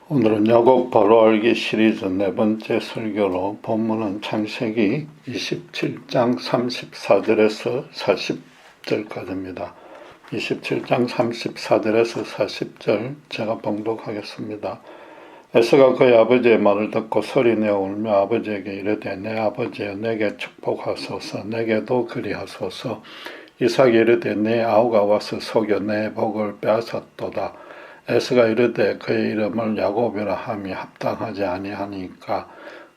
오늘은 야곱 바로 알기 시리즈 네 번째 설교로 본문은 창세기 27장 34절에서 40절까지입니다. 27장 34절에서 40절 제가 봉독하겠습니다. 에서가 그의 아버지의 말을 듣고 소리내어 울며 아버지에게 이르되 내 아버지여 내게 축복하소서 내게도 그리하소서. 이삭이 이르되 내 아우가 와서 속여 내 복을 빼앗았도다. 에서가 이르되 그의 이름을 야곱이라 함이 합당하지 아니하니까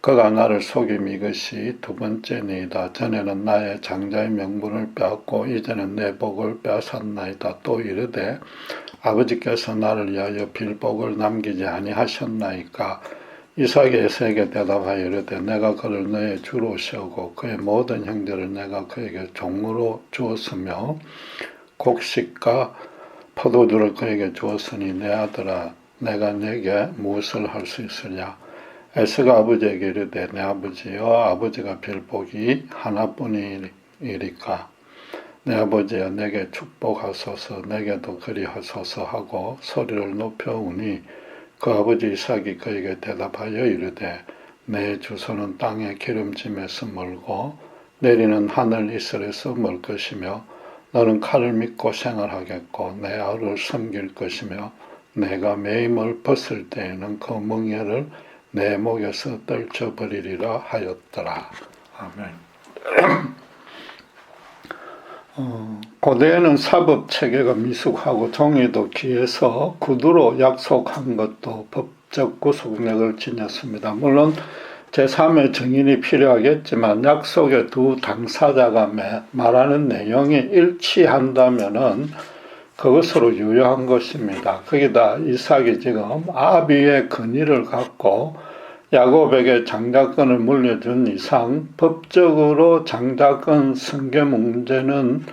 그가 나를 속임이 이것이 두 번째니이다. 전에는 나의 장자의 명분을 빼앗고 이제는 내 복을 빼앗았나이다. 또 이르되 아버지께서 나를 위하여 빌복을 남기지 아니하셨나이까. 이삭이 에서에게 대답하여 이르되 내가 그를 너의 주로 세우고 그의 모든 형제를 내가 그에게 종으로 주었으며 곡식과 포도주를 그에게 주었으니 내 아들아 내가 네게 무엇을 할 수 있으랴. 에서가 아버지에게 이르되 내 아버지여 아버지가 빌복이 하나뿐이리까 내 아버지여 내게 축복하소서 내게도 그리하소서 하고 소리를 높여 우니 그 아버지 이삭이 그에게 대답하여 이르되 내 주소는 땅의 기름짐에서 멀고 내리는 하늘 이슬에서 멀 것이며 너는 칼을 믿고 생활하겠고 내 아우를 섬길 것이며 내가 매임을 벗을 때에는 그 멍에를 내 목에서 떨쳐버리리라 하였더라. 아멘. 고대에는 사법체계가 미숙하고 종이도 귀해서 구두로 약속한 것도 법적 구속력을 지녔습니다. 물론 제3의 증인이 필요하겠지만 약속의 두 당사자가 말하는 내용이 일치한다면은 그것으로 유효한 것입니다. 거기다 이삭이 지금 아비의 근위를 갖고 야곱에게 장자권을 물려준 이상 법적으로 장자권 승계 문제는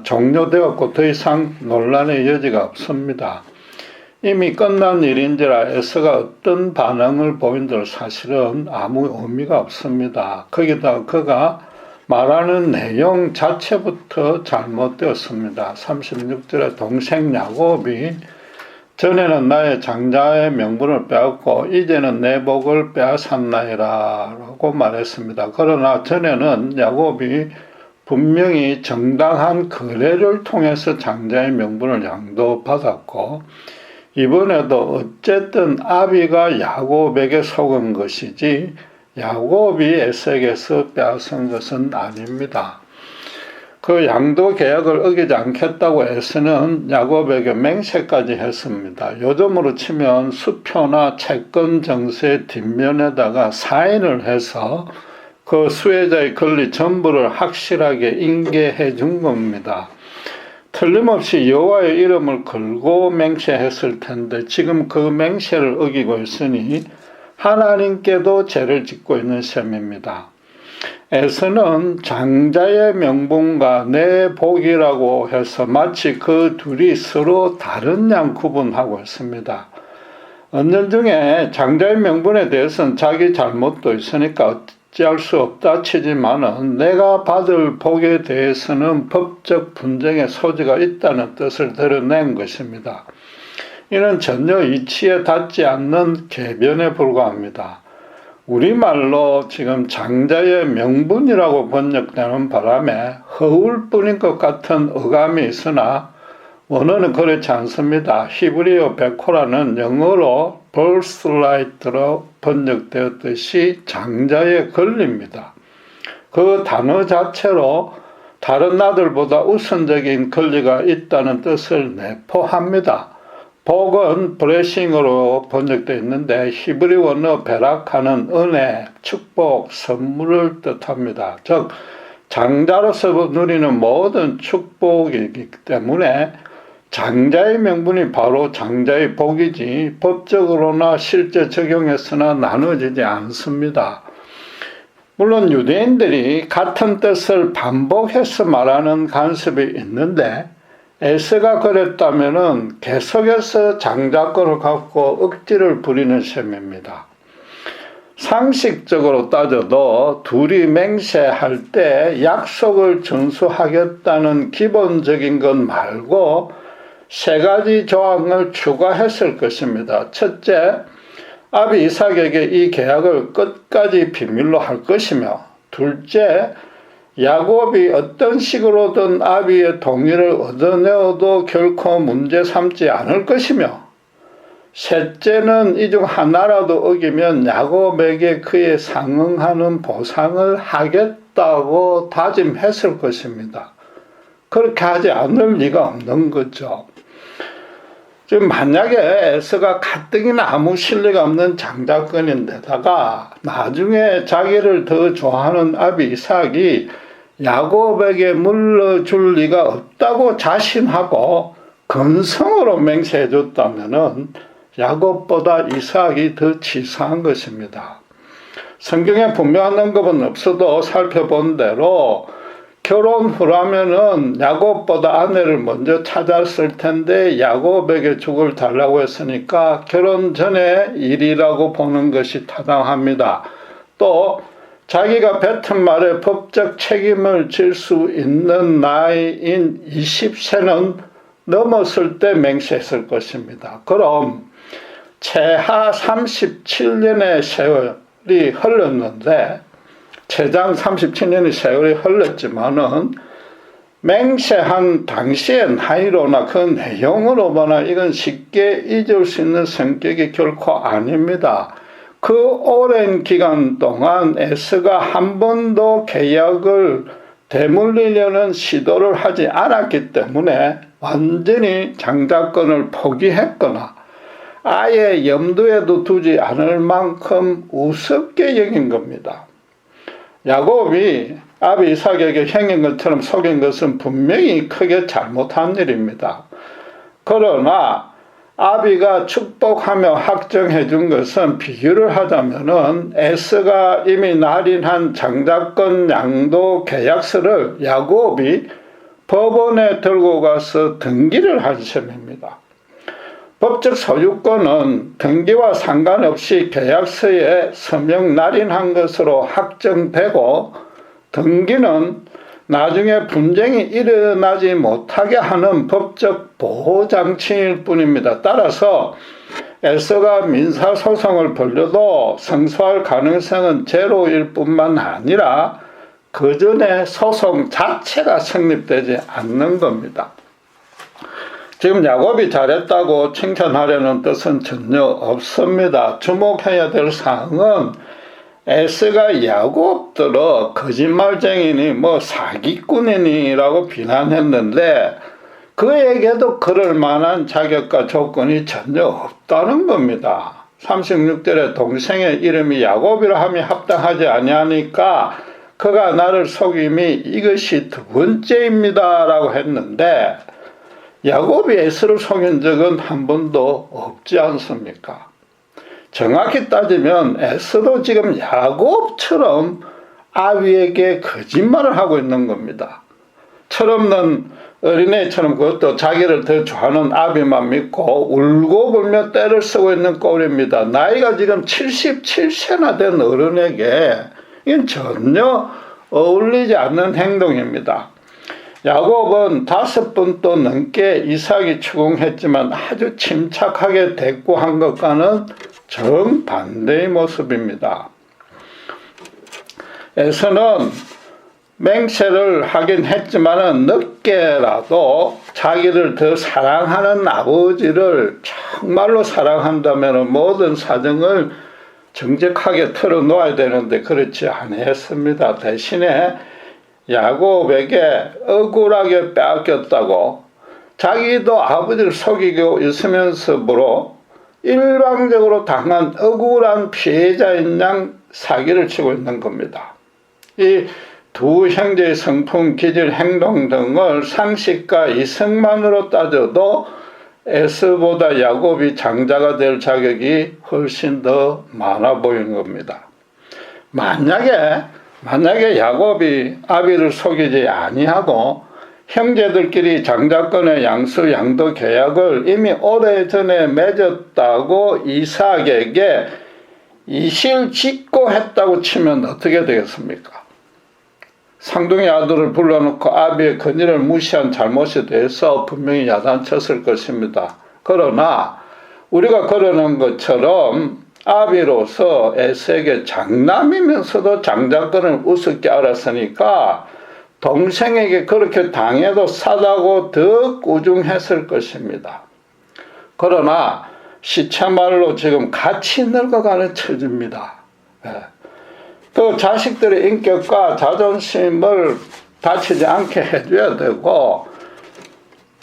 종료되었고 더 이상 논란의 여지가 없습니다. 이미 끝난 일인지라 에서가 어떤 반응을 보인들 사실은 아무 의미가 없습니다. 거기다 그가 말하는 내용 자체부터 잘못되었습니다. 36절에 동생 야곱이 전에는 나의 장자의 명분을 빼앗고 이제는 내 복을 빼앗았나이다 라고 말했습니다. 그러나 전에는 야곱이 분명히 정당한 거래를 통해서 장자의 명분을 양도받았고 이번에도 어쨌든 아비가 야곱에게 속은 것이지 야곱이 에서에게서 빼앗은 것은 아닙니다. 그 양도 계약을 어기지 않겠다고 에서는 야곱에게 맹세까지 했습니다. 요즘으로 치면 수표나 채권 정세 뒷면에다가 사인을 해서 그 수혜자의 권리 전부를 확실하게 인계해 준 겁니다. 틀림없이 여호와의 이름을 걸고 맹세했을 텐데 지금 그 맹세를 어기고 있으니 하나님께도 죄를 짓고 있는 셈입니다. 에서는 장자의 명분과 내 복이라고 해서 마치 그 둘이 서로 다른 양 구분하고 있습니다. 언론 중에 장자의 명분에 대해서는 자기 잘못도 있으니까 어찌할 수 없다 치지만은 내가 받을 복에 대해서는 법적 분쟁의 소지가 있다는 뜻을 드러낸 것입니다. 이는 전혀 이치에 닿지 않는 궤변에 불과합니다. 우리말로 지금 장자의 명분이라고 번역되는 바람에 허울뿐인 것 같은 어감이 있으나 원어는 그렇지 않습니다. 히브리어 베코라는 영어로 birthright로 번역되었듯이 장자의 권리입니다. 그 단어 자체로 다른 아들보다 우선적인 권리가 있다는 뜻을 내포합니다. 복은 블레싱으로 번역되어 있는데 히브리 원어 베라카는 은혜, 축복, 선물을 뜻합니다. 즉 장자로서 누리는 모든 축복이기 때문에 장자의 명분이 바로 장자의 복이지 법적으로나 실제 적용해서나 나눠지지 않습니다. 물론 유대인들이 같은 뜻을 반복해서 말하는 간섭이 있는데 에서가 그랬다면은 계속해서 장자권을 갖고 억지를 부리는 셈입니다. 상식적으로 따져도 둘이 맹세할 때 약속을 준수하겠다는 기본적인 것 말고 세 가지 조항을 추가했을 것입니다. 첫째, 아비 이삭에게 이 계약을 끝까지 비밀로 할 것이며, 둘째, 야곱이 어떤 식으로든 아비의 동의를 얻어내어도 결코 문제 삼지 않을 것이며, 셋째는 이 중 하나라도 어기면 야곱에게 그에 상응하는 보상을 하겠다고 다짐했을 것입니다. 그렇게 하지 않을 리가 없는 거죠. 지금 만약에 에서가 가뜩이나 아무 신뢰가 없는 장자권인데다가 나중에 자기를 더 좋아하는 아비 이삭이 야곱에게 물러줄 리가 없다고 자신하고 건성으로 맹세해 줬다면은 야곱보다 이삭이 더 치사한 것입니다. 성경에 분명한 언급은 없어도 살펴본 대로 결혼 후라면은 야곱보다 아내를 먼저 찾았을 텐데 야곱에게 죽을 달라고 했으니까 결혼 전의 일이라고 보는 것이 타당합니다. 또 자기가 뱉은 말에 법적 책임을 질 수 있는 나이인 20세는 넘었을 때 맹세했을 것입니다. 그럼 최하 37년의 세월이 흘렀는데, 최장 37년의 세월이 흘렀지만은 맹세한 당시의 나이로나 그 내용으로 보나 이건 쉽게 잊을 수 있는 성격이 결코 아닙니다. 그 오랜 기간 동안 에서가 한 번도 계약을 되물리려는 시도를 하지 않았기 때문에 완전히 장자권을 포기했거나 아예 염두에도 두지 않을 만큼 우습게 여긴 겁니다. 야곱이 아비 이삭에게 행인 것처럼 속인 것은 분명히 크게 잘못한 일입니다. 그러나 아비가 축복하며 확정해 준 것은 비교를 하자면은 에서가 이미 날인한 장자권 양도 계약서를 야곱이 법원에 들고 가서 등기를 한 셈입니다. 법적 소유권은 등기와 상관없이 계약서에 서명 날인한 것으로 확정되고, 등기는 나중에 분쟁이 일어나지 못하게 하는 법적 보호장치일 뿐입니다. 따라서 에서가 민사소송을 벌여도 승소할 가능성은 제로일 뿐만 아니라 그 전에 소송 자체가 성립되지 않는 겁니다. 지금 야곱이 잘했다고 칭찬하려는 뜻은 전혀 없습니다. 주목해야 될 사항은 에서가 야곱들을 거짓말쟁이니 사기꾼이니라고 비난했는데 그에게도 그럴 만한 자격과 조건이 전혀 없다는 겁니다. 36절에 동생의 이름이 야곱이라 함이 합당하지 아니하니까 그가 나를 속임이 이것이 두 번째입니다 라고 했는데, 야곱이 에서를 속인 적은 한 번도 없지 않습니까? 정확히 따지면 에서도 지금 야곱처럼 아비에게 거짓말을 하고 있는 겁니다. 철없는 어린애처럼 그것도 자기를 더 좋아하는 아비만 믿고 울고 불며 떼를 쓰고 있는 꼴입니다. 나이가 지금 77세나 된 어른에게 이건 전혀 어울리지 않는 행동입니다. 야곱은 5번도 넘게 이삭이 추궁했지만 아주 침착하게 대꾸한 것과는 정반대의 모습입니다. 에서는 맹세를 하긴 했지만 늦게라도 자기를 더 사랑하는 아버지를 정말로 사랑한다면 모든 사정을 정직하게 털어놓아야 되는데 그렇지 아니했습니다. 대신에 야곱에게 억울하게 빼앗겼다고 자기도 아버지를 속이고 있으면서도 일방적으로 당한 억울한 피해자인 양 사기를 치고 있는 겁니다. 이 두 형제의 성품, 기질, 행동 등을 상식과 이성만으로 따져도 에서보다 야곱이 장자가 될 자격이 훨씬 더 많아 보이는 겁니다. 만약에 야곱이 아비를 속이지 아니하고 형제들끼리 장자권의 양수 양도 계약을 이미 오래전에 맺었다고 이삭에게 이실 짓고 했다고 치면 어떻게 되겠습니까? 상둥이 아들을 불러놓고 아비의 건의를 무시한 잘못에 대해서 분명히 야단쳤을 것입니다. 그러나 우리가 그러는 것처럼 아비로서 에서에게 장남이면서도 장자권을 우습게 알았으니까 동생에게 그렇게 당해도 사다고 더 꾸중했을 것입니다. 그러나 시체말로 지금 같이 늙어가는 처지입니다. 그 자식들의 인격과 자존심을 다치지 않게 해줘야 되고,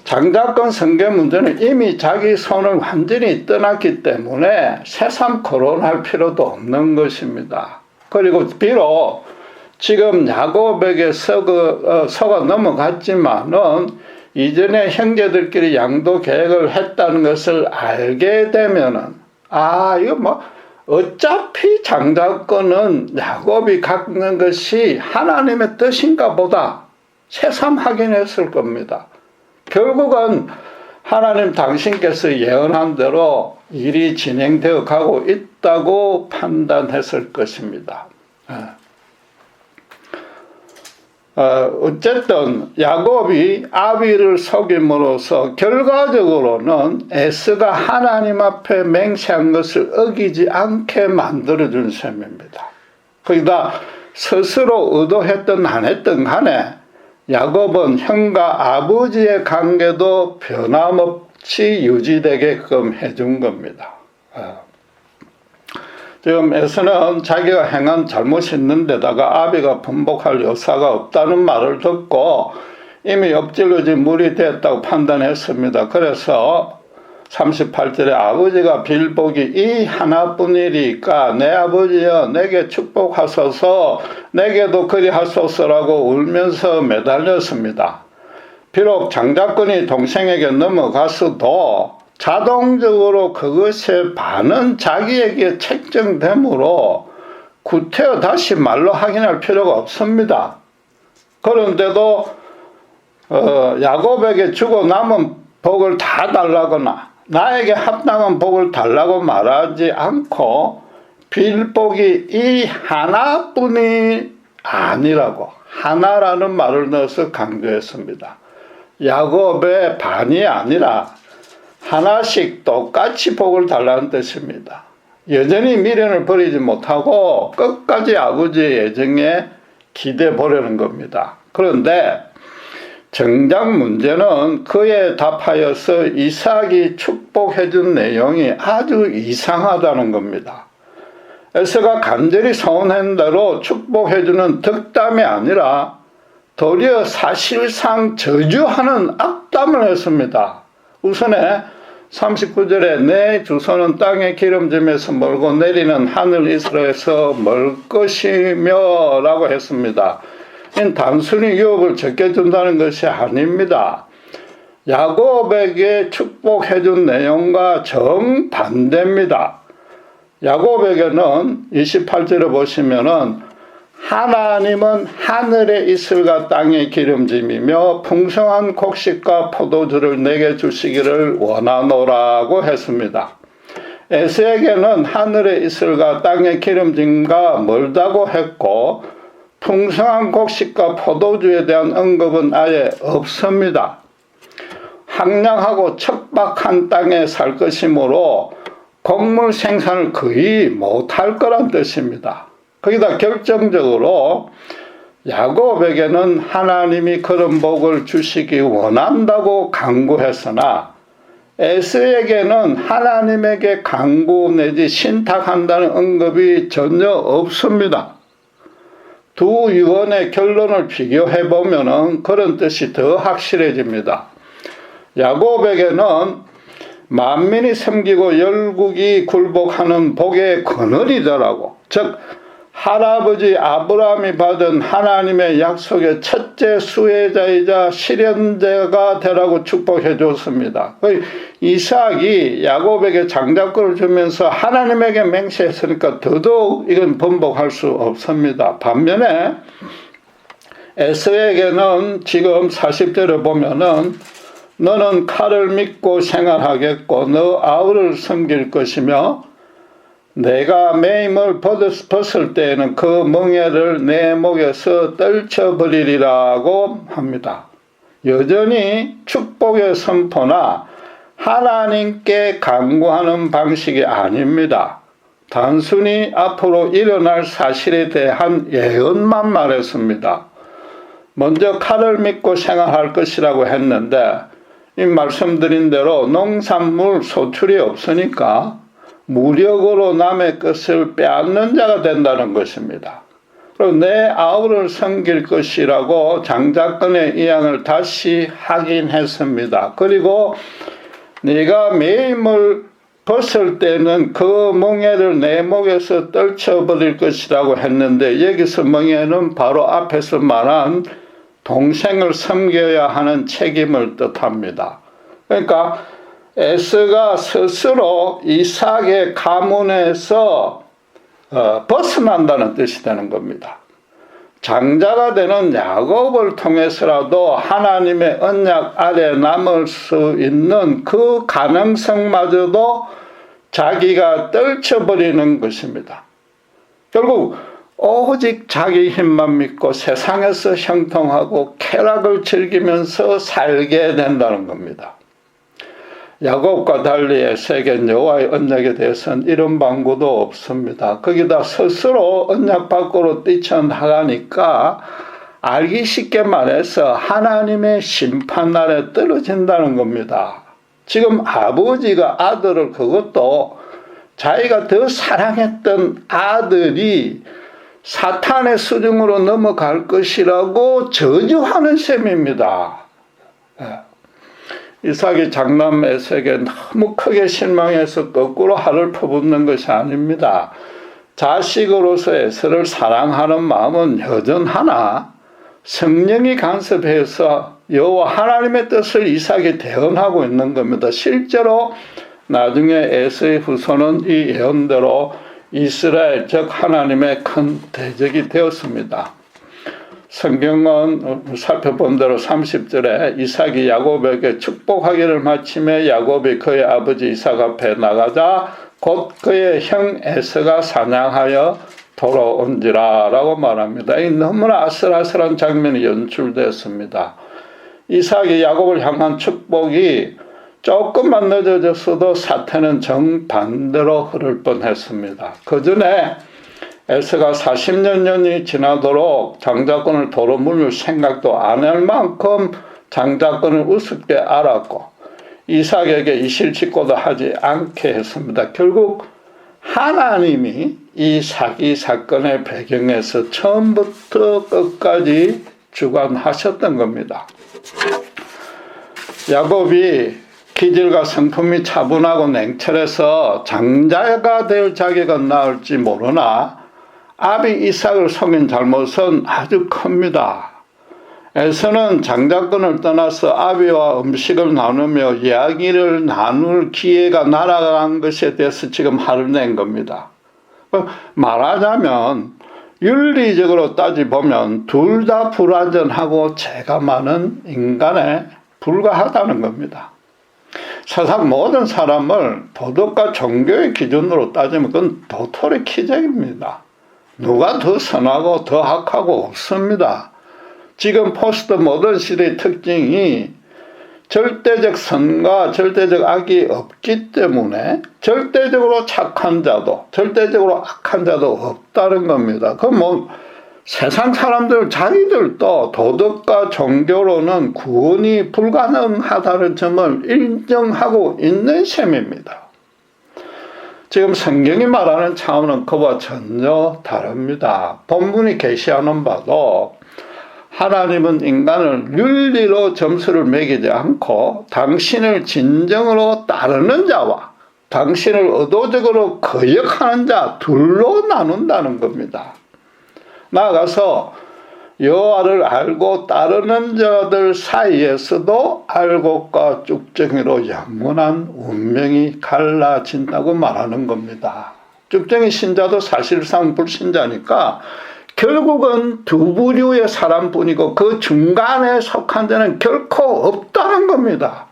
장자권 성계 문제는 이미 자기 손을 완전히 떠났기 때문에 새삼 거론할 필요도 없는 것입니다. 그리고 비록 지금 야곱에게 속아 넘어갔지만은 이전에 형제들끼리 양도 계획을 했다는 것을 알게 되면은, 이거 어차피 장자권은 야곱이 갖는 것이 하나님의 뜻인가 보다 새삼 확인했을 겁니다. 결국은 하나님 당신께서 예언한 대로 일이 진행되어 가고 있다고 판단했을 것입니다. 어쨌든 야곱이 아비를 속임으로써 결과적으로는 에서가 하나님 앞에 맹세한 것을 어기지 않게 만들어준 셈입니다. 거기다 스스로 의도했든 안 했든 간에 야곱은 형과 아버지의 관계도 변함없이 유지되게끔 해준 겁니다. 지금 에서는 자기가 행한 잘못이 있는데다가 아비가 번복할 여사가 없다는 말을 듣고 이미 엎질러진 물이 됐다고 판단했습니다. 그래서 38절에 아버지가 빌복이 이 하나뿐이리까 내 아버지여 내게 축복하소서 내게도 그리하소서라고 울면서 매달렸습니다. 비록 장자권이 동생에게 넘어갔어도 자동적으로 그것의 반은 자기에게 책정되므로 구태여 다시 말로 확인할 필요가 없습니다. 그런데도 야곱에게 주고 남은 복을 다 달라거나 나에게 합당한 복을 달라고 말하지 않고 빌복이 이 하나뿐이 아니라고 하나라는 말을 넣어서 강조했습니다. 야곱의 반이 아니라 하나씩 똑같이 복을 달라는 뜻입니다. 여전히 미련을 버리지 못하고 끝까지 아버지의 예정에 기대 보려는 겁니다. 그런데 정작 문제는 그에 답하여서 이삭이 축복해준 내용이 아주 이상하다는 겁니다. 에서가 간절히 서운한 대로 축복해주는 덕담이 아니라 도리어 사실상 저주하는 악담을 했습니다. 우선에 39절에 내 주소는 땅의 기름짐에서 멀고 내리는 하늘 이스라엘에서 멀 것이며 라고 했습니다. 단순히 유업을 적게 준다는 것이 아닙니다. 야곱에게 축복해준 내용과 정반대입니다. 야곱에게는 28절에 보시면은 하나님은 하늘의 이슬과 땅의 기름짐이며 풍성한 곡식과 포도주를 내게 주시기를 원하노라고 했습니다. 에서에게는 하늘의 이슬과 땅의 기름짐과 멀다고 했고 풍성한 곡식과 포도주에 대한 언급은 아예 없습니다. 황량하고 척박한 땅에 살 것이므로 곡물 생산을 거의 못할 거란 뜻입니다. 거기다 결정적으로 야곱에게는 하나님이 그런 복을 주시기 원한다고 강구했으나 에서에게는 하나님에게 강구 내지 신탁한다는 언급이 전혀 없습니다. 두 유언의 결론을 비교해 보면 그런 뜻이 더 확실해집니다. 야곱에게는 만민이 섬기고 열국이 굴복하는 복의 근원이더라고. 즉 할아버지 아브라함이 받은 하나님의 약속의 첫째 수혜자이자 실현자가 되라고 축복해 줬습니다. 이삭이 야곱에게 장자권을 주면서 하나님에게 맹세했으니까 더더욱 이건 번복할 수 없습니다. 반면에 에서에게는 지금 40절에 보면은 너는 칼을 믿고 생활하겠고 너 아우를 섬길 것이며 내가 매임을 벗을 때에는 그 멍에를 내 목에서 떨쳐버리리라고 합니다. 여전히 축복의 선포나 하나님께 간구하는 방식이 아닙니다. 단순히 앞으로 일어날 사실에 대한 예언만 말했습니다. 먼저 칼을 믿고 생활할 것이라고 했는데 이 말씀드린 대로 농산물 소출이 없으니까 무력으로 남의 것을 빼앗는 자가 된다는 것입니다. 그리고 내 아우를 섬길 것이라고 장자권의 이양을 다시 확인했습니다. 그리고 네가 매임을 벗을 때는 그 멍에를 내 목에서 떨쳐버릴 것이라고 했는데 여기서 멍에는 바로 앞에서 말한 동생을 섬겨야 하는 책임을 뜻합니다. 그러니까 에서가 스스로 이삭의 가문에서 벗어난다는 뜻이 되는 겁니다. 장자가 되는 야곱을 통해서라도 하나님의 언약 아래 남을 수 있는 그 가능성마저도 자기가 떨쳐버리는 것입니다. 결국 오직 자기 힘만 믿고 세상에서 형통하고 쾌락을 즐기면서 살게 된다는 겁니다. 야곱과 달리 에서에겐 여호와의 언약에 대해서는 이런 방구도 없습니다. 거기다 스스로 언약 밖으로 뛰쳐나가니까 알기 쉽게 말해서 하나님의 심판날에 떨어진다는 겁니다. 지금 아버지가 아들을, 그것도 자기가 더 사랑했던 아들이 사탄의 수중으로 넘어갈 것이라고 저주하는 셈입니다. 이삭이 장남 에서에게 너무 크게 실망해서 거꾸로 할을 퍼붓는 것이 아닙니다. 자식으로서 에서를 사랑하는 마음은 여전하나 성령이 간섭해서 여호와 하나님의 뜻을 이삭이 대언하고 있는 겁니다. 실제로 나중에 에서의 후손은 이 예언대로 이스라엘 즉 하나님의 큰 대적이 되었습니다. 성경은 살펴본 대로 30절에 이삭이 야곱에게 축복하기를 마침에 야곱이 그의 아버지 이삭 앞에 나가자 곧 그의 형 에서가 사냥하여 돌아온지라 라고 말합니다. 이 너무나 아슬아슬한 장면이 연출됐습니다. 이삭이 야곱을 향한 축복이 조금만 늦어졌어도 사태는 정반대로 흐를 뻔했습니다. 그 전에 에서가 40년이 지나도록 장자권을 도로 물릴 생각도 안 할 만큼 장자권을 우습게 알았고 이삭에게 이실직고도 하지 않게 했습니다. 결국 하나님이 이 사기 사건의 배경에서 처음부터 끝까지 주관하셨던 겁니다. 야곱이 기질과 성품이 차분하고 냉철해서 장자가 될 자격은 나을지 모르나 아비 이삭을 속인 잘못은 아주 큽니다. 에서는 장자권을 떠나서 아비와 음식을 나누며 이야기를 나눌 기회가 날아간 것에 대해서 지금 화를 낸 겁니다. 말하자면 윤리적으로 따지보면 둘 다 불완전하고 죄가 많은 인간에 불과하다는 겁니다. 세상 모든 사람을 도덕과 종교의 기준으로 따지면 그건 도토리 키재기입니다. 누가 더 선하고 더 악하고 없습니다. 지금 포스트 모던 시대의 특징이 절대적 선과 절대적 악이 없기 때문에 절대적으로 착한 자도 절대적으로 악한 자도 없다는 겁니다. 그럼 세상 사람들 자기들도 도덕과 종교로는 구원이 불가능하다는 점을 인정하고 있는 셈입니다. 지금 성경이 말하는 차원은 그와 전혀 다릅니다. 본문이 계시하는 바도 하나님은 인간을 윤리로 점수를 매기지 않고 당신을 진정으로 따르는 자와 당신을 의도적으로 거역하는 자 둘로 나눈다는 겁니다. 나아가서 여호와를 알고 따르는 자들 사이에서도 알곡과 쭉정이로 영원한 운명이 갈라진다고 말하는 겁니다. 쭉정이 신자도 사실상 불신자니까 결국은 두 부류의 사람뿐이고 그 중간에 속한 자는 결코 없다는 겁니다.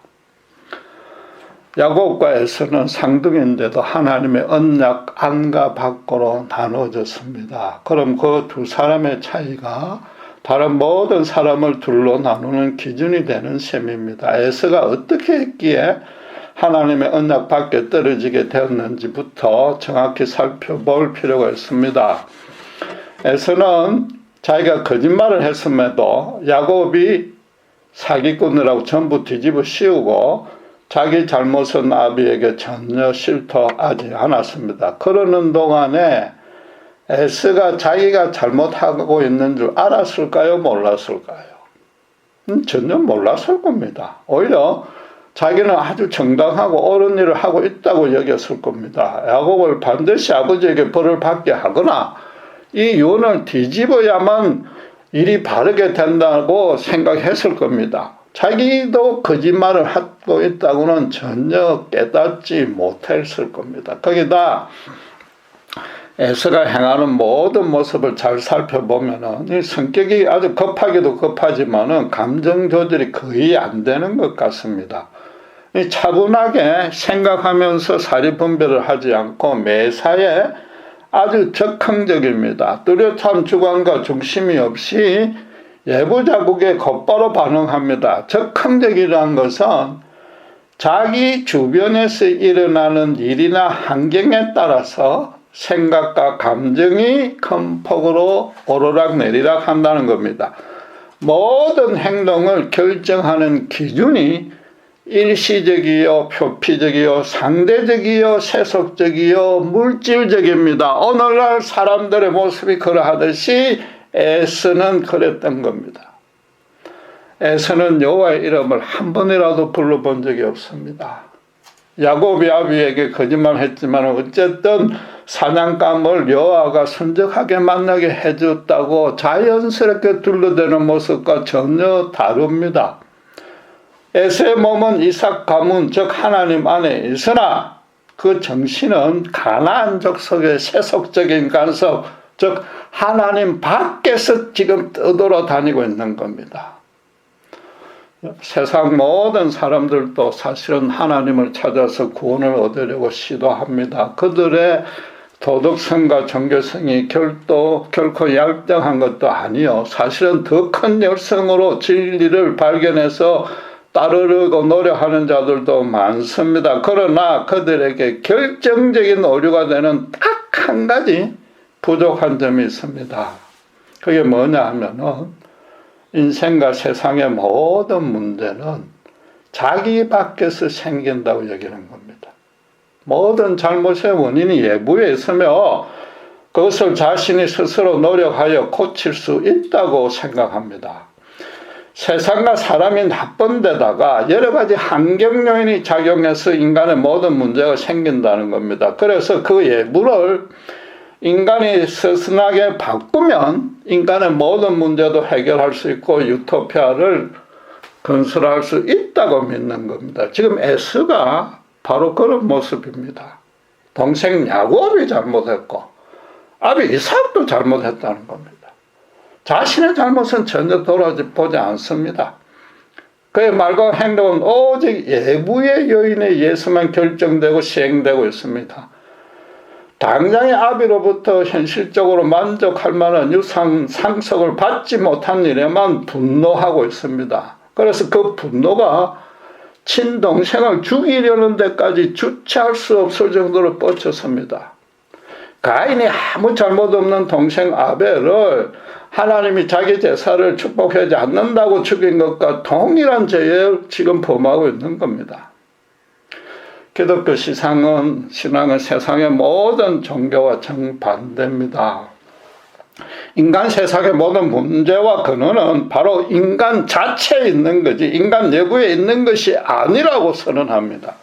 야곱과 에서는 쌍둥이인데도 하나님의 언약 안과 밖으로 나누어졌습니다. 그럼 그 두 사람의 차이가 다른 모든 사람을 둘로 나누는 기준이 되는 셈입니다. 에서가 어떻게 했기에 하나님의 언약 밖에 떨어지게 되었는지부터 정확히 살펴볼 필요가 있습니다. 에서는 자기가 거짓말을 했음에도 야곱이 사기꾼이라고 전부 뒤집어 씌우고 자기 잘못은 아비에게 전혀 실토하지 않았습니다. 그러는 동안에 에서가 자기가 잘못하고 있는 줄 알았을까요? 몰랐을까요? 전혀 몰랐을 겁니다. 오히려 자기는 아주 정당하고 옳은 일을 하고 있다고 여겼을 겁니다. 야곱을 반드시 아버지에게 벌을 받게 하거나 이 유언을 뒤집어야만 일이 바르게 된다고 생각했을 겁니다. 자기도 거짓말을 하고 있다고는 전혀 깨닫지 못했을 겁니다. 거기다 에서가 행하는 모든 모습을 잘 살펴보면은 이 성격이 아주 급하기도 급하지만은 감정 조절이 거의 안 되는 것 같습니다. 이 차분하게 생각하면서 사리 분별을 하지 않고 매사에 아주 적극적입니다. 뚜렷한 주관과 중심이 없이 예부자국에 곧바로 반응합니다. 적극적이라는 것은 자기 주변에서 일어나는 일이나 환경에 따라서 생각과 감정이 큰 폭으로 오르락내리락 한다는 겁니다. 모든 행동을 결정하는 기준이 일시적이요, 표피적이요, 상대적이요, 세속적이요, 물질적입니다. 오늘날 사람들의 모습이 그러하듯이 에서는 그랬던 겁니다. 에서는 여호와의 이름을 한 번이라도 불러본 적이 없습니다. 야곱이 아비에게 거짓말했지만 어쨌든 사냥감을 여호와가 순적하게 만나게 해줬다고 자연스럽게 둘러대는 모습과 전혀 다릅니다. 에서의 몸은 이삭 가문 즉 하나님 안에 있으나 그 정신은 가나안족 속의 세속적인 간섭 즉 하나님 밖에서 지금 떠돌아다니고 있는 겁니다. 세상 모든 사람들도 사실은 하나님을 찾아서 구원을 얻으려고 시도합니다. 그들의 도덕성과 종교성이 결코 얄쌍한 것도 아니요. 사실은 더 큰 열성으로 진리를 발견해서 따르려고 노력하는 자들도 많습니다. 그러나 그들에게 결정적인 오류가 되는 딱 한 가지 부족한 점이 있습니다. 그게 뭐냐 하면은 인생과 세상의 모든 문제는 자기 밖에서 생긴다고 여기는 겁니다. 모든 잘못의 원인이 예부에 있으며 그것을 자신이 스스로 노력하여 고칠 수 있다고 생각합니다. 세상과 사람이 나쁜 데다가 여러 가지 환경 요인이 작용해서 인간의 모든 문제가 생긴다는 겁니다. 그래서 그 예부를 인간이 스스하게 바꾸면 인간의 모든 문제도 해결할 수 있고 유토피아를 건설할 수 있다고 믿는 겁니다. 지금 에서가 바로 그런 모습입니다. 동생 야곱이 잘못했고 아비 이삭도 잘못했다는 겁니다. 자신의 잘못은 전혀 돌아보지 않습니다. 그의 말과 행동은 오직 예부의 요인에 의해서만 결정되고 시행되고 있습니다. 당장의 아비로부터 현실적으로 만족할 만한 유산 상속을 받지 못한 일에만 분노하고 있습니다. 그래서 그 분노가 친동생을 죽이려는 데까지 주체할 수 없을 정도로 뻗쳤습니다. 가인이 아무 잘못 없는 동생 아벨을 하나님이 자기 제사를 축복하지 않는다고 죽인 것과 동일한 죄를 지금 범하고 있는 겁니다. 기독교 신앙은 세상의 모든 종교와 정반대입니다. 인간 세상의 모든 문제와 근원은 바로 인간 자체에 있는 거지 인간 내부에 있는 것이 아니라고 선언합니다.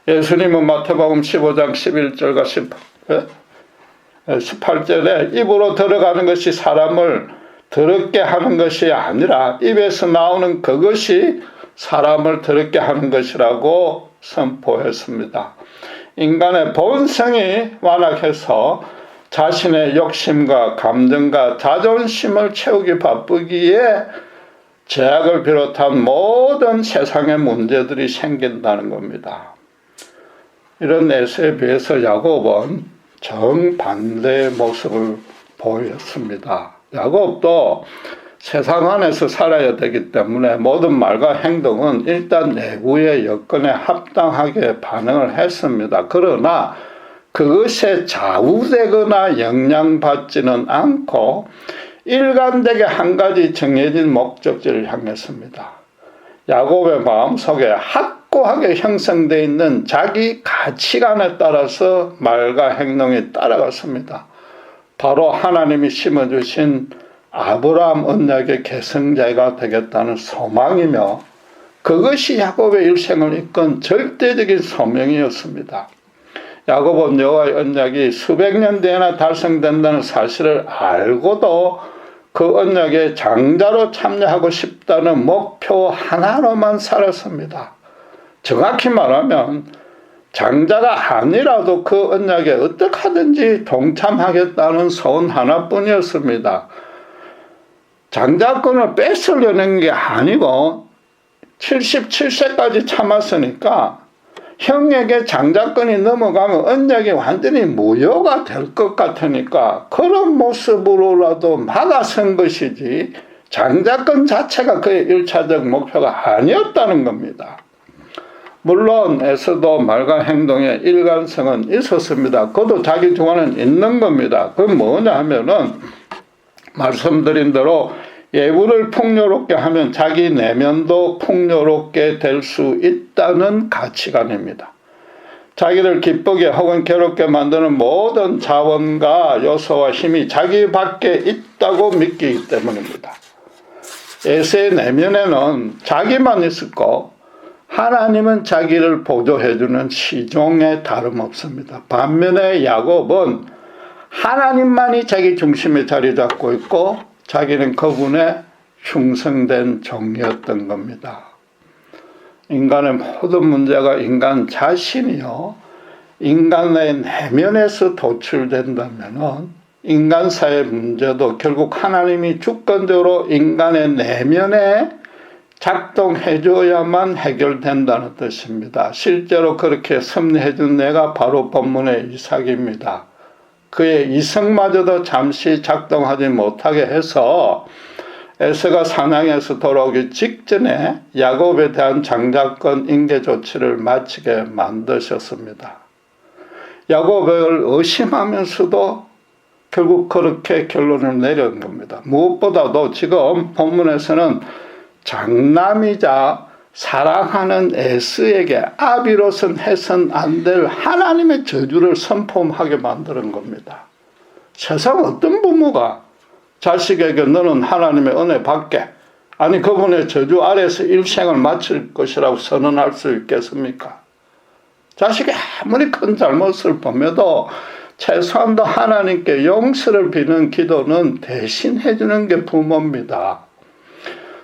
예수님은 마태복음 15장 11절과 18절에 입으로 들어가는 것이 사람을 더럽게 하는 것이 아니라 입에서 나오는 그것이 사람을 더럽게 하는 것이라고 선포했습니다. 인간의 본성이 완악해서 자신의 욕심과 감정과 자존심을 채우기 바쁘기에 죄악을 비롯한 모든 세상의 문제들이 생긴다는 겁니다. 이런 에서에 비해서 야곱은 정반대의 모습을 보였습니다. 야곱도 세상 안에서 살아야 되기 때문에 모든 말과 행동은 일단 내부의 여건에 합당하게 반응을 했습니다. 그러나 그것에 좌우되거나 영향받지는 않고 일관되게 한 가지 정해진 목적지를 향했습니다. 야곱의 마음속에 확고하게 형성되어 있는 자기 가치관에 따라서 말과 행동이 따라갔습니다. 바로 하나님이 심어주신 아브라함 언약의 계승자가 되겠다는 소망이며 그것이 야곱의 일생을 이끈 절대적인 소명이었습니다. 야곱은 여호와의 언약이 수백 년 뒤에나 달성된다는 사실을 알고도 그 언약에 장자로 참여하고 싶다는 목표 하나로만 살았습니다. 정확히 말하면 장자가 아니라도 그 언약에 어떻게 하든지 동참하겠다는 소원 하나뿐이었습니다. 장자권을 뺏으려는 게 아니고 77세까지 참았으니까 형에게 장자권이 넘어가면 언약이 완전히 무효가 될 것 같으니까 그런 모습으로라도 막아선 것이지 장자권 자체가 그의 1차적 목표가 아니었다는 겁니다. 물론 에서도 말과 행동에 일관성은 있었습니다. 그것도 자기 주관은 있는 겁니다. 그건 뭐냐 하면은 말씀드린 대로 예물을 풍요롭게 하면 자기 내면도 풍요롭게 될 수 있다는 가치관입니다. 자기를 기쁘게 혹은 괴롭게 만드는 모든 자원과 요소와 힘이 자기 밖에 있다고 믿기 때문입니다. 에서의 내면에는 자기만 있었고 하나님은 자기를 보조해주는 시종에 다름없습니다. 반면에 야곱은 하나님만이 자기 중심에 자리 잡고 있고 자기는 그분의 충성된 종이었던 겁니다. 인간의 모든 문제가 인간 자신이요, 인간의 내면에서 도출된다면 인간사의 문제도 결국 하나님이 주권적으로 인간의 내면에 작동해줘야만 해결된다는 뜻입니다. 실제로 그렇게 섭리해준 내가 바로 본문의 이삭입니다. 그의 이성마저도 잠시 작동하지 못하게 해서 에서가 사냥에서 돌아오기 직전에 야곱에 대한 장자권 인계 조치를 마치게 만드셨습니다. 야곱을 의심하면서도 결국 그렇게 결론을 내린 겁니다. 무엇보다도 지금 본문에서는 장남이자 사랑하는 에스에게 아비로선 해선 안 될 하나님의 저주를 선포하게 만드는 겁니다. 세상 어떤 부모가 자식에게 너는 하나님의 은혜 받게, 아니 그분의 저주 아래서 일생을 마칠 것이라고 선언할 수 있겠습니까? 자식이 아무리 큰 잘못을 범해도 최소한도 하나님께 용서를 비는 기도는 대신해 주는 게 부모입니다.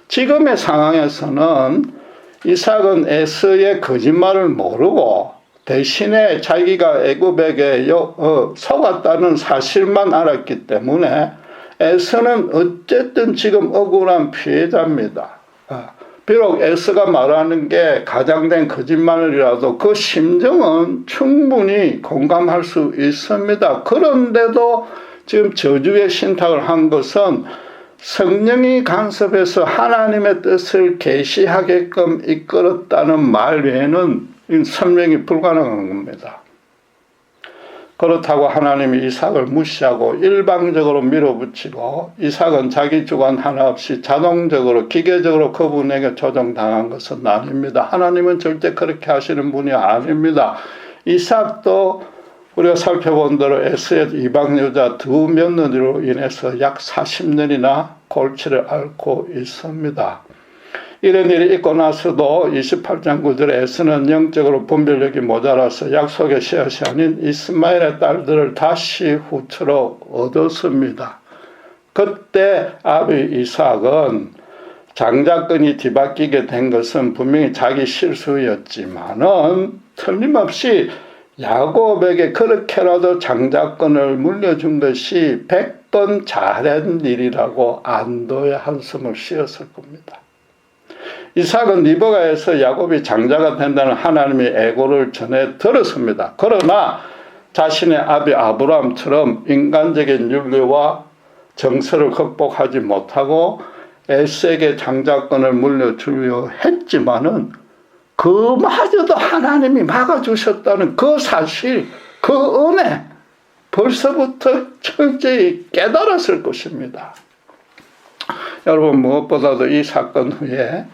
지금의 상황에서는 이삭은 에서의 거짓말을 모르고 대신에 자기가 애굽에게 속았다는 사실만 알았기 때문에 에서는 어쨌든 지금 억울한 피해자입니다. 비록 에서가 말하는 게 가장된 거짓말이라도 그 심정은 충분히 공감할 수 있습니다. 그런데도 지금 저주의 신탁을 한 것은 성령이 간섭해서 하나님의 뜻을 계시하게끔 이끌었다는 말 외에는 설명이 불가능한 겁니다. 그렇다고 하나님이 이삭을 무시하고 일방적으로 밀어붙이고 이삭은 자기 주관 하나 없이 자동적으로 기계적으로 그분에게 조종당한 것은 아닙니다. 하나님은 절대 그렇게 하시는 분이 아닙니다. 이삭도 우리가 살펴본 대로 에서의 이방 여자 두 며느리로 인해서 약 40년이나 골치를 앓고 있습니다. 이런 일이 있고 나서도 28장 9절에 에서는 영적으로 분별력이 모자라서 약속의 씨앗이 아닌 이스마엘의 딸들을 다시 후처로 얻었습니다. 그때 아비 이삭은 장자권이 뒤바뀌게 된 것은 분명히 자기 실수였지만은 틀림없이 야곱에게 그렇게라도 장자권을 물려준 것이 100번 잘한 일이라고 안도의 한숨을 쉬었을 겁니다. 이삭은 리브가에서 야곱이 장자가 된다는 하나님의 애고를 전해 들었습니다. 그러나 자신의 아비 아브라함처럼 인간적인 윤리와 정서를 극복하지 못하고 에스에게 장자권을 물려주려 했지만은 그마저도 하나님이 막아주셨다는 그 사실, 그 은혜 벌써부터 철저히 깨달았을 것입니다. 여러분, 무엇보다도 이 사건 후에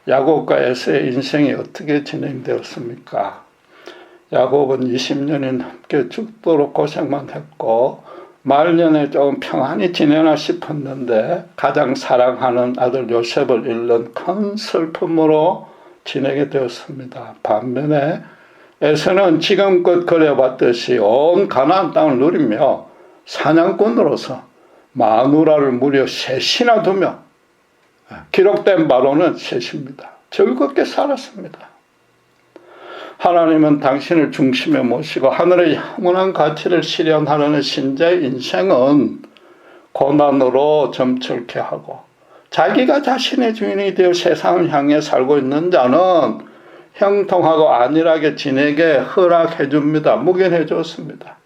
야곱과 에서의 인생이 어떻게 진행되었습니까? 야곱은 20년이 넘게 죽도록 고생만 했고 말년에 조금 평안히 지내나 싶었는데 가장 사랑하는 아들 요셉을 잃는 큰 슬픔으로 지내게 되었습니다. 반면에 에서는 지금껏 그려봤듯이 온 가나안 땅을 누리며 사냥꾼으로서 마누라를 무려 셋이나 두며 기록된 바로는 셋입니다. 즐겁게 살았습니다. 하나님은 당신을 중심에 모시고 하늘의 영원한 가치를 실현하려는 신자의 인생은 고난으로 점철케 하고 자기가 자신의 주인이 되어 세상을 향해 살고 있는 자는 형통하고 안일하게 지내게 허락해 줍니다. 묵인해 줬습니다.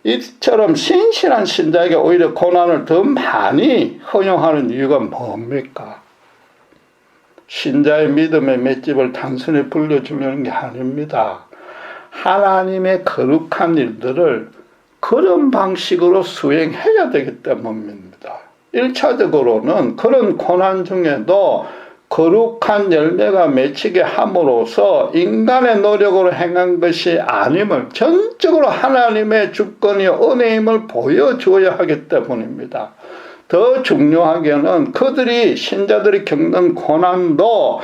이처럼 신실한 신자에게 오히려 고난을 더 많이 허용하는 이유가 뭡니까? 신자의 믿음의 맷집을 단순히 불려주려는 게 아닙니다. 하나님의 거룩한 일들을 그런 방식으로 수행해야 되기 때문입니다. 1차적으로는 그런 고난 중에도 거룩한 열매가 맺히게 함으로써 인간의 노력으로 행한 것이 아님을 전적으로 하나님의 주권이요 은혜임을 보여주어야 하기 때문입니다. 더 중요하게는 그들이 신자들이 겪는 고난도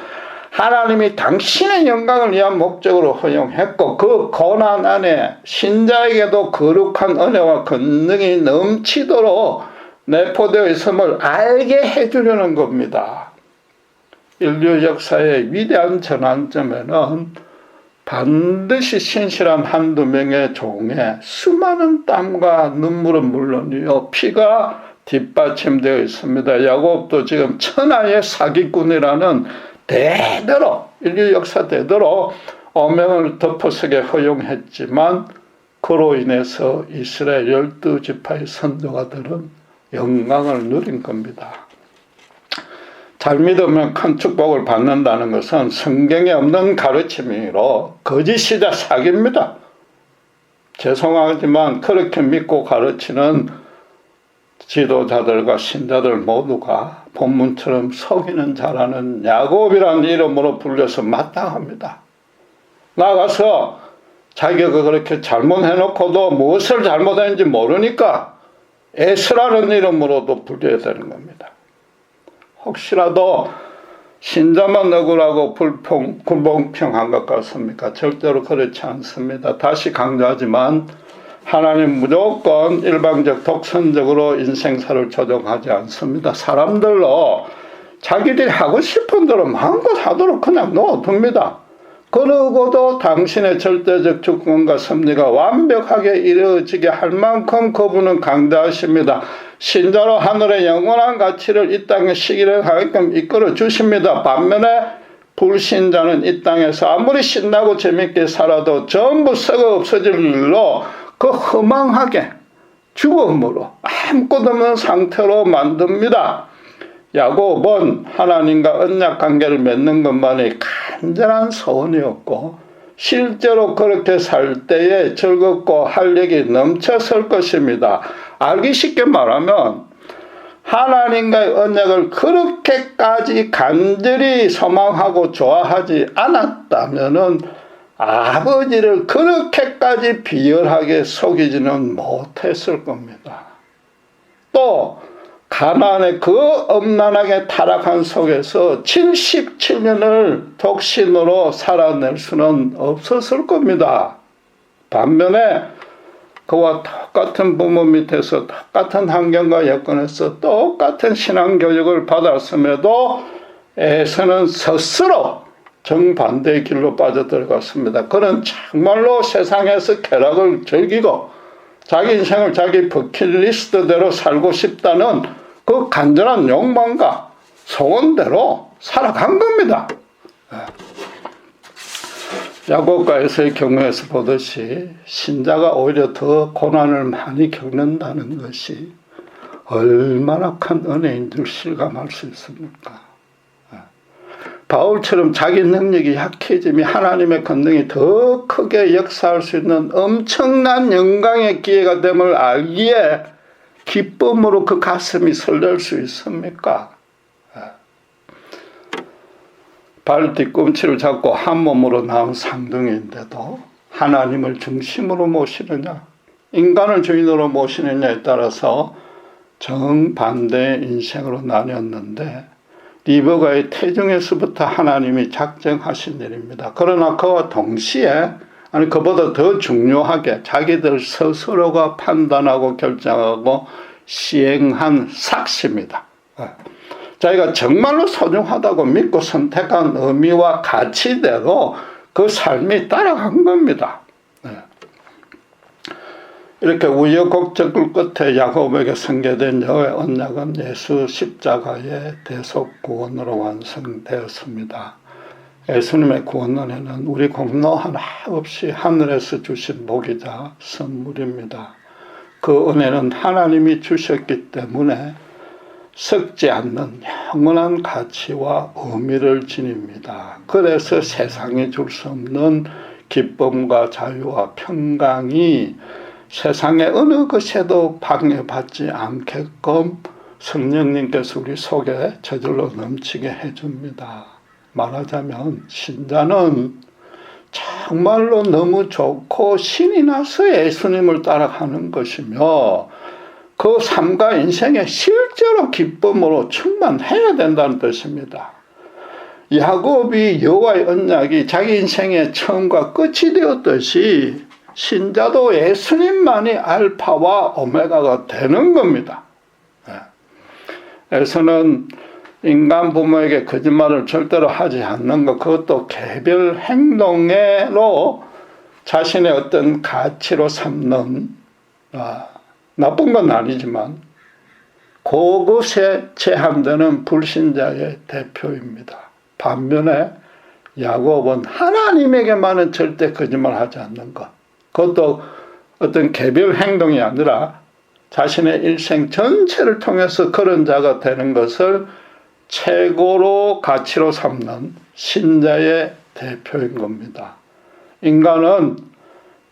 하나님이 당신의 영광을 위한 목적으로 허용했고 그 고난 안에 신자에게도 거룩한 은혜와 권능이 넘치도록 내포되어 있음을 알게 해주려는 겁니다. 인류 역사의 위대한 전환점에는 반드시 신실한 한두 명의 종에 수많은 땀과 눈물은 물론이요 피가 뒷받침되어 있습니다. 야곱도 지금 천하의 사기꾼이라는 대대로 인류 역사 대대로 오명을 덮어서게 허용했지만 그로 인해서 이스라엘 12지파의 선조가들은 영광을 누린 겁니다. 잘 믿으면 큰 축복을 받는다는 것은 성경에 없는 가르침이로 거짓이자 사기입니다. 죄송하지만 그렇게 믿고 가르치는 지도자들과 신자들 모두가 본문처럼 속이는 자라는 야곱이라는 이름으로 불려서 마땅합니다. 나가서 자기가 그렇게 잘못해놓고도 무엇을 잘못했는지 모르니까 에스라는 이름으로도 불려야 되는 겁니다. 혹시라도 신자만 억울하고 불공평한 것 같습니까? 절대로 그렇지 않습니다. 다시 강조하지만 하나님 무조건 일방적 독선적으로 인생사를 조정하지 않습니다. 사람들로 자기들이 하고 싶은 대로 마음껏 하도록 그냥 놓아둡니다. 그러고도 당신의 절대적 주권과 섭리가 완벽하게 이루어지게 할 만큼 그분은 강대하십니다. 신자로 하늘의 영원한 가치를 이 땅에 실현하게끔 이끌어 주십니다. 반면에 불신자는 이 땅에서 아무리 신나고 재밌게 살아도 전부 썩어 없어질 일로 그 허망하게 죽음으로 아무것도 없는 상태로 만듭니다. 야곱은 하나님과 언약 관계를 맺는 것만이 간절한 소원이었고 실제로 그렇게 살 때에 즐겁고 활력이 넘쳐설 것입니다. 알기 쉽게 말하면 하나님과의 언약을 그렇게까지 간절히 소망하고 좋아하지 않았다면은 아버지를 그렇게까지 비열하게 속이지는 못했을 겁니다. 또 가나안의 그 엄난하게 타락한 속에서 77년을 독신으로 살아낼 수는 없었을 겁니다. 반면에 그와 똑같은 부모 밑에서 똑같은 환경과 여건에서 똑같은 신앙교육을 받았음에도 에서는 스스로 정반대의 길로 빠져들어갔습니다. 그는 정말로 세상에서 쾌락을 즐기고 자기 인생을 자기 버킷리스트대로 살고 싶다는 그 간절한 욕망과 소원대로 살아간 겁니다. 야곱과 에서의 경우에서 보듯이 신자가 오히려 더 고난을 많이 겪는다는 것이 얼마나 큰 은혜인 줄 실감할 수 있습니까? 바울처럼 자기 능력이 약해짐이 하나님의 권능이 더 크게 역사할 수 있는 엄청난 영광의 기회가 됨을 알기에 기쁨으로 그 가슴이 설렐 수 있습니까? 발 뒤꿈치를 잡고 한 몸으로 나온 쌍둥이인데도 하나님을 중심으로 모시느냐 인간을 주인으로 모시느냐에 따라서 정반대의 인생으로 나뉘었는데 리브가의 태중에서부터 하나님이 작정하신 일입니다. 그러나 그와 동시에 그보다 더 중요하게 자기들 스스로가 판단하고 결정하고 시행한 삭시입니다. 자기가 정말로 소중하다고 믿고 선택한 의미와 가치대로 그 삶이 따라간 겁니다. 이렇게 우여곡절 끝에 야곱에게 선계된 여호와의 언약은 예수 십자가의 대속 구원으로 완성되었습니다. 예수님의 구원 은혜는 우리 공로 하나 없이 하늘에서 주신 복이자 선물입니다. 그 은혜는 하나님이 주셨기 때문에 썩지 않는 영원한 가치와 의미를 지닙니다. 그래서 세상이 줄 수 없는 기쁨과 자유와 평강이 세상의 어느 것에도 방해받지 않게끔 성령님께서 우리 속에 저절로 넘치게 해줍니다. 말하자면 신자는 정말로 너무 좋고 신이 나서 예수님을 따라가는 것이며 그 삶과 인생에 실제로 기쁨으로 충만해야 된다는 뜻입니다. 야곱이 여호와의 언약이 자기 인생의 처음과 끝이 되었듯이 신자도 예수님만이 알파와 오메가가 되는 겁니다. 에서는 인간 부모에게 거짓말을 절대로 하지 않는 것, 그것도 개별 행동으로 자신의 어떤 가치로 삼는, 나쁜 건 아니지만 그것에 제한되는 불신자의 대표입니다. 반면에 야곱은 하나님에게만은 절대 거짓말하지 않는 것, 그것도 어떤 개별 행동이 아니라 자신의 일생 전체를 통해서 그런 자가 되는 것을 최고로 가치로 삼는 신자의 대표인 겁니다. 인간은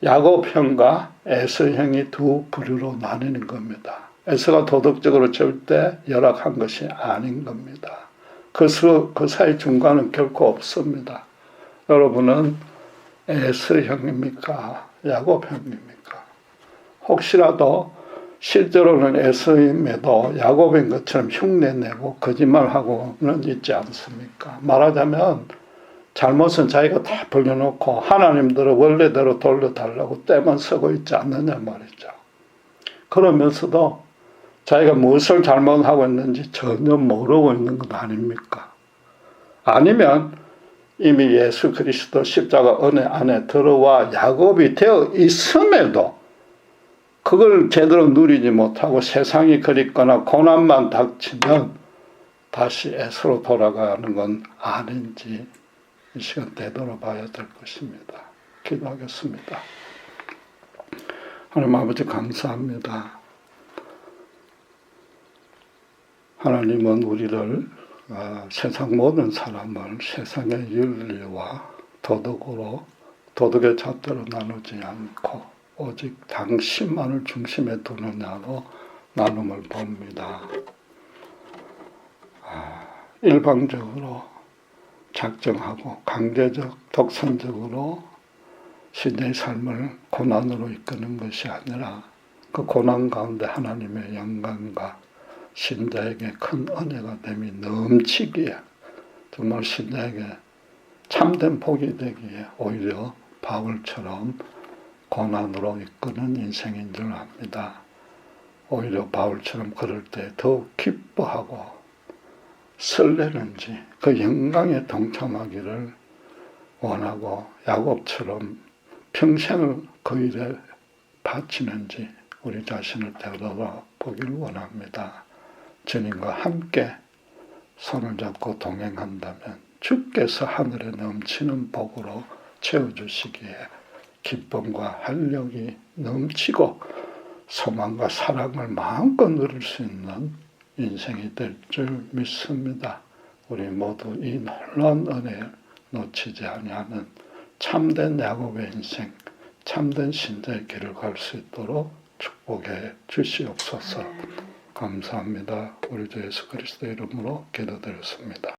야곱형과 에서형이 두 부류로 나뉘는 겁니다. 에서가 도덕적으로 절대 열악한 것이 아닌 겁니다. 그 사이 중간은 결코 없습니다. 여러분은 에서형입니까? 야곱형입니까? 혹시라도 실제로는 에서임에도 야곱인 것처럼 흉내내고 거짓말하고는 있지 않습니까? 말하자면 잘못은 자기가 다 벌려놓고 하나님들을 원래대로 돌려달라고 떼만 서고 있지 않느냐 말이죠. 그러면서도 자기가 무엇을 잘못하고 있는지 전혀 모르고 있는 것 아닙니까? 아니면 이미 예수 그리스도 십자가 은혜 안에 들어와 야곱이 되어 있음에도 그걸 제대로 누리지 못하고 세상이 그립거나 고난만 닥치면 다시 에서로 돌아가는 건 아닌지 이 시간 되돌아봐야 될 것입니다. 기도하겠습니다. 하나님 아버지 감사합니다. 하나님은 우리를 세상 모든 사람을 세상의 윤리와 도덕의 잣대로 나누지 않고 오직 당신만을 중심에 두느냐로 나눔을 봅니다. 일방적으로 작정하고 강제적 독선적으로 신의 삶을 고난으로 이끄는 것이 아니라 그 고난 가운데 하나님의 영광과 신자에게 큰 은혜가 됨이 넘치기에 정말 신자에게 참된 복이 되기에 오히려 바울처럼 고난으로 이끄는 인생인 줄 압니다. 오히려 바울처럼 그럴 때 더욱 기뻐하고 설레는지 그 영광에 동참하기를 원하고 야곱처럼 평생을 그 일에 바치는지 우리 자신을 되돌아보기를 원합니다. 주님과 함께 손을 잡고 동행한다면 주께서 하늘에 넘치는 복으로 채워주시기에 기쁨과 활력이 넘치고 소망과 사랑을 마음껏 누릴 수 있는 인생이 될 줄 믿습니다. 우리 모두 이 놀라운 은혜를 놓치지 아니하는 참된 야곱의 인생, 참된 신자의 길을 갈 수 있도록 축복해 주시옵소서. 감사합니다. 우리 주 예수 그리스도의 이름으로 기도드렸습니다.